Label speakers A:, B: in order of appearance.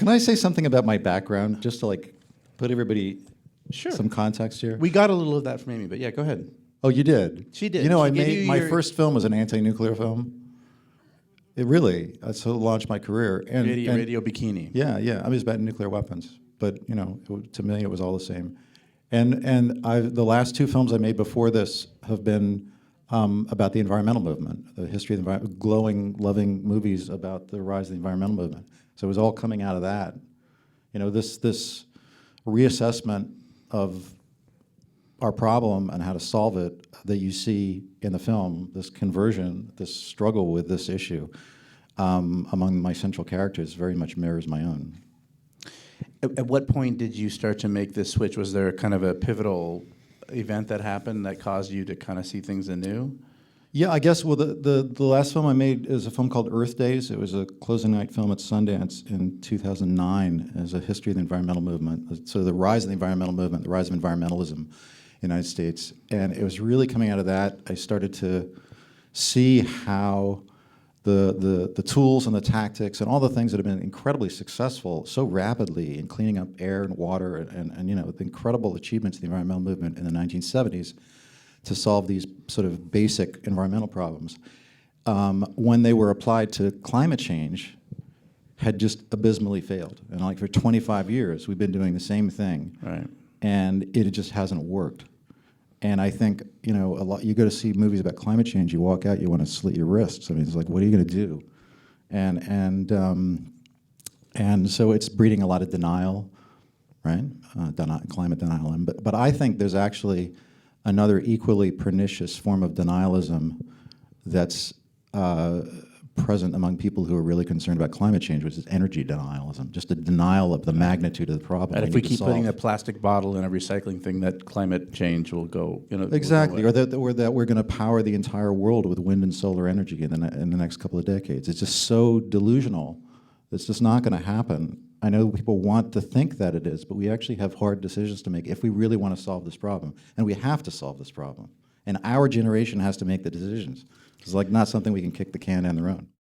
A: Can I say something about my background, just to like put everybody
B: Sure.
A: some context here?
B: We got a little of that from Amy, but yeah, go ahead.
A: Oh, you did?
B: She did.
A: You know,
B: She
A: I
B: gave
A: made
B: you
A: my
B: your-
A: first film was an anti-nuclear film. It really, so it launched my career. And,
B: Radio Bikini.
A: Yeah, yeah. I mean, it was about nuclear weapons, but you know, to me, it was all the same. And the last two films I made before this have been about the environmental movement, the history of the environment, glowing, loving movies about the rise of the environmental movement. So it was all coming out of that. You know, this reassessment of our problem and how to solve it that you see in the film, this conversion, this struggle with this issue among my central characters very much mirrors my own.
B: At what point did you start to make this switch? Was there kind of a pivotal event that happened that caused you to kind of see things anew?
A: Yeah, I guess, well, the last film I made is a film called Earth Days. It was a closing night film at Sundance in 2009 as a history of the environmental movement. So the rise of the environmental movement, the rise of environmentalism in the United States. And it was really coming out of that, I started to see how the tools and the tactics and all the things that have been incredibly successful so rapidly in cleaning up air and water and you know, the incredible achievements of the environmental movement in the 1970s to solve these sort of basic environmental problems, when they were applied to climate change, had just abysmally failed. And like for 25 years, we've been doing the same thing,
B: Right.
A: and it just hasn't worked. And I think, you know, you go to see movies about climate change, you walk out, you want to slit your wrists. I mean, it's like, what are you going to do? And so it's breeding a lot of denial, right? Climate denial. But I think there's actually another equally pernicious form of denialism that's present among people who are really concerned about climate change, which is energy denialism, just a denial of the magnitude of the problem.
B: And if we keep putting a plastic bottle in a recycling thing, that climate change will go, you know.
A: Exactly, or that we're going to power the entire world with wind and solar energy in the next couple of decades. It's just so delusional. It's just not going to happen. I know people want to think that it is, but we actually have hard decisions to make if we really want to solve this problem. And we have to solve this problem. And our generation has to make the decisions. It's like not something we can kick the can down the road.